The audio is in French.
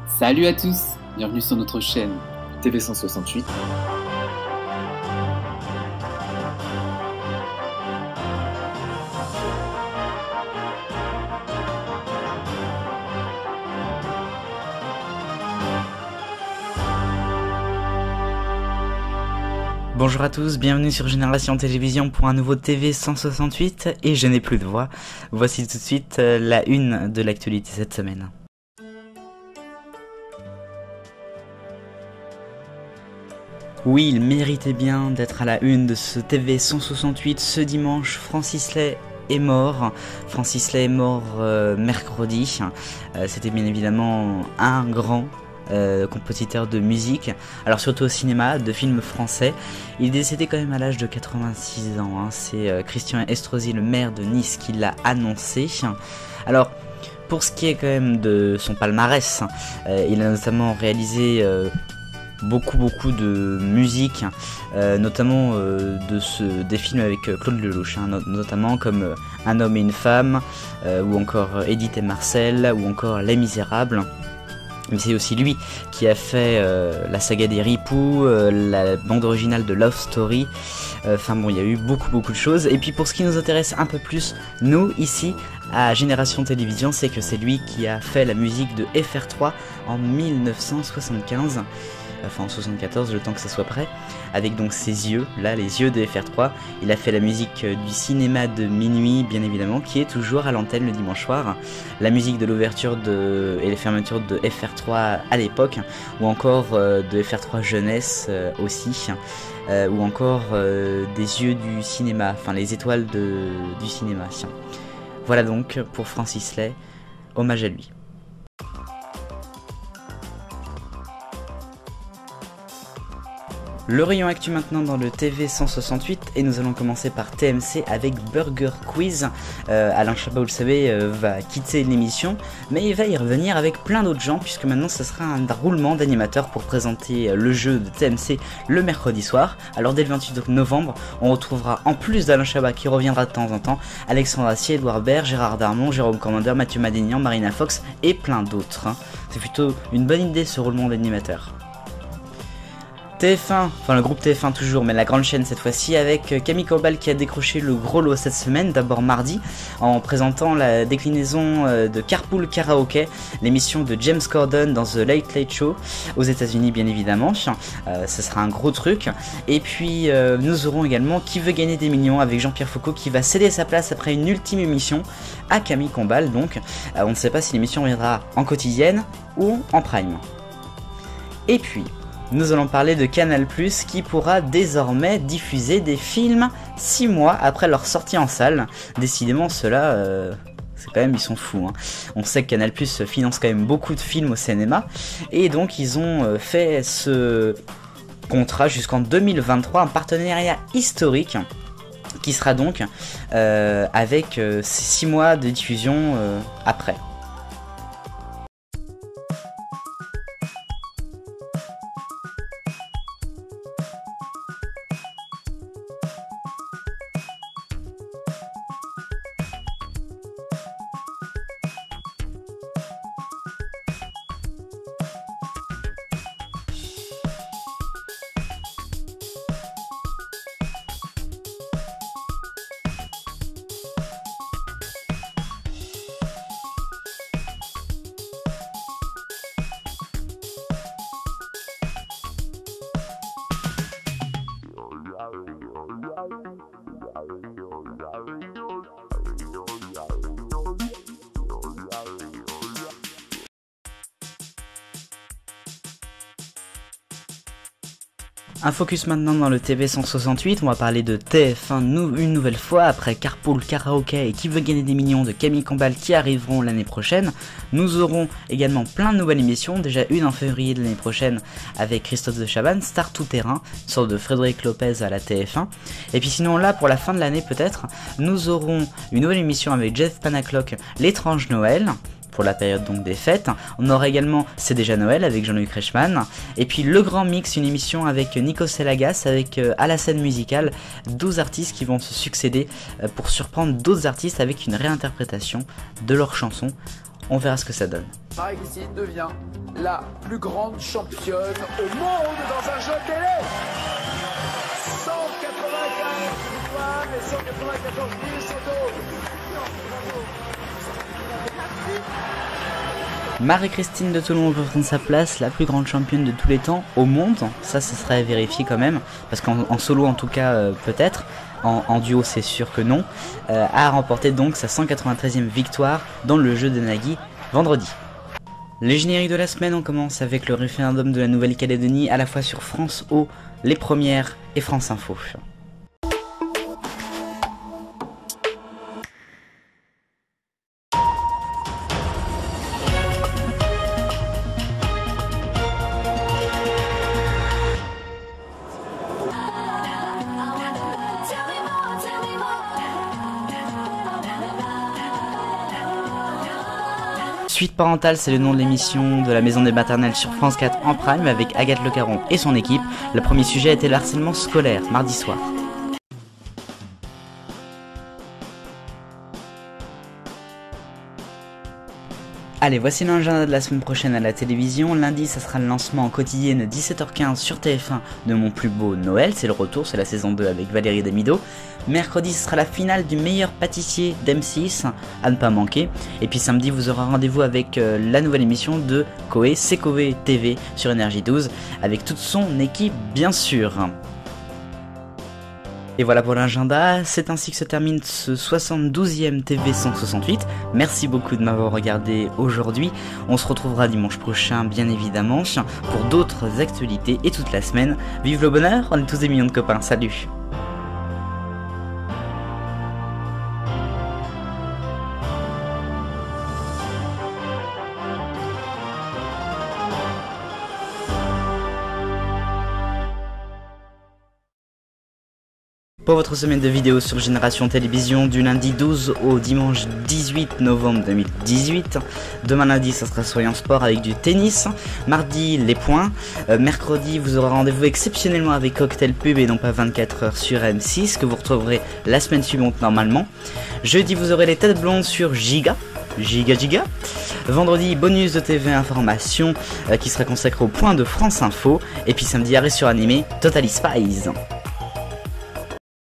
Salut à tous, bienvenue sur notre chaîne TV 168. Bonjour à tous, bienvenue sur Génération Télévision pour un nouveau TV 168 et je n'ai plus de voix. Voici tout de suite la une de l'actualité cette semaine. Oui, il méritait bien d'être à la une de ce TV 168 ce dimanche. Francis Lay est mort. Francis Lay est mort mercredi. C'était bien évidemment un grand compositeur de musique, alors surtout au cinéma, de films français. Il est décédé quand même à l'âge de 86 ans, hein. C'est Christian Estrosi, le maire de Nice, qui l'a annoncé. Alors, pour ce qui est quand même de son palmarès, il a notamment réalisé beaucoup de musique, notamment des films avec Claude Lelouch, hein, notamment comme Un homme et une femme, ou encore Edith et Marcel, ou encore Les Misérables. Mais c'est aussi lui qui a fait la saga des Ripoux, la bande originale de Love Story. Enfin bon, il y a eu beaucoup de choses. Et puis pour ce qui nous intéresse un peu plus, nous ici à Génération Télévision, c'est que c'est lui qui a fait la musique de FR3 en 1975. Enfin en 74, le temps que ça soit prêt, avec donc ses yeux, là les yeux de FR3. Il a fait la musique du cinéma de minuit, bien évidemment, qui est toujours à l'antenne le dimanche soir, la musique de l'ouverture et les fermetures de FR3 à l'époque, ou encore de FR3 jeunesse aussi, ou encore des yeux du cinéma, enfin les étoiles du cinéma. Voilà donc pour Francis Lay, hommage à lui. Le rayon actu maintenant dans le TV 168 et nous allons commencer par TMC avec Burger Quiz. Alain Chabat, vous le savez, va quitter l'émission, mais il va y revenir avec plein d'autres gens puisque maintenant ce sera un roulement d'animateurs pour présenter le jeu de TMC le mercredi soir. Alors dès le 28 novembre, on retrouvera en plus d'Alain Chabat qui reviendra de temps en temps, Alexandre Assier, Edouard Baird, Gérard Darmon, Jérôme Commander, Mathieu Madénian, Marina Fox et plein d'autres. C'est plutôt une bonne idée ce roulement d'animateurs. TF1, enfin le groupe TF1 toujours, mais la grande chaîne cette fois-ci, avec Camille Combal qui a décroché le gros lot cette semaine, d'abord mardi, en présentant la déclinaison de Carpool Karaoke, l'émission de James Corden dans The Late Late Show, aux États-Unis bien évidemment. Ce sera un gros truc. Et puis nous aurons également Qui veut gagner des millions avec Jean-Pierre Foucault qui va céder sa place après une ultime émission à Camille Combal. Donc on ne sait pas si l'émission viendra en quotidienne ou en prime. Et puis nous allons parler de Canal+, qui pourra désormais diffuser des films 6 mois après leur sortie en salle. Décidément, ceux-là, c'est quand même, ils sont fous, hein. On sait que Canal+ finance quand même beaucoup de films au cinéma, et donc ils ont fait ce contrat jusqu'en 2023, un partenariat historique, qui sera donc avec ces 6 mois de diffusion après. Un focus maintenant dans le TV 168, on va parler de TF1 une nouvelle fois après Carpool Karaoke et Qui veut gagner des millions de Camille Combal qui arriveront l'année prochaine. Nous aurons également plein de nouvelles émissions, déjà une en février de l'année prochaine avec Christophe de Chavannes, Star Tout Terrain, une sorte de Frédéric Lopez à la TF1. Et puis sinon là, pour la fin de l'année peut-être, nous aurons une nouvelle émission avec Jeff Panaclock, L'étrange Noël, pour la période donc des fêtes. On aura également C'est déjà Noël avec Jean-Luc Reichmann. Et puis Le Grand Mix, une émission avec Nico Selagas, avec à la scène musicale 12 artistes qui vont se succéder pour surprendre d'autres artistes avec une réinterprétation de leurs chansons. On verra ce que ça donne. Marie-Christine devient la plus grande championne au monde dans un jeu télé. 195 victoires et 194 000 Marie-Christine de Toulon peut prendre sa place, la plus grande championne de tous les temps au monde. Ça serait à vérifier quand même, parce qu'en solo en tout cas peut-être, en duo c'est sûr que non, a remporté donc sa 193e victoire dans le jeu de Nagui vendredi. Les génériques de la semaine, on commence avec le référendum de la Nouvelle-Calédonie à la fois sur France O, Les Premières et France Info. Suite parentale, c'est le nom de l'émission de la Maison des Maternelles sur France 4 en prime avec Agathe Le Caron et son équipe. Le premier sujet était le harcèlement scolaire, mardi soir. Allez, voici l'agenda de la semaine prochaine à la télévision. Lundi, ça sera le lancement en quotidienne à 17h15 sur TF1 de Mon Plus Beau Noël. C'est le retour, c'est la saison 2 avec Valérie Damido. Mercredi, ce sera la finale du meilleur pâtissier d'M6, à ne pas manquer. Et puis samedi, vous aurez rendez-vous avec la nouvelle émission de Koé, c'est Koé TV sur Énergie 12, avec toute son équipe bien sûr. Et voilà pour l'agenda, c'est ainsi que se termine ce 72e TV 168. Merci beaucoup de m'avoir regardé aujourd'hui. On se retrouvera dimanche prochain, bien évidemment, pour d'autres actualités et toute la semaine. Vive le bonheur, on est tous des millions de copains, salut! Pour votre semaine de vidéos sur Génération Télévision du lundi 12 au dimanche 18 novembre 2018. Demain lundi, ça sera Soyons Sport avec du tennis. Mardi, les points. Mercredi, vous aurez rendez-vous exceptionnellement avec Cocktail Pub et non pas 24h sur M6 que vous retrouverez la semaine suivante normalement. Jeudi, vous aurez les têtes blondes sur Giga. Vendredi, bonus de TV Information qui sera consacré au point de France Info. Et puis samedi, arrêt sur animé Totally Spies.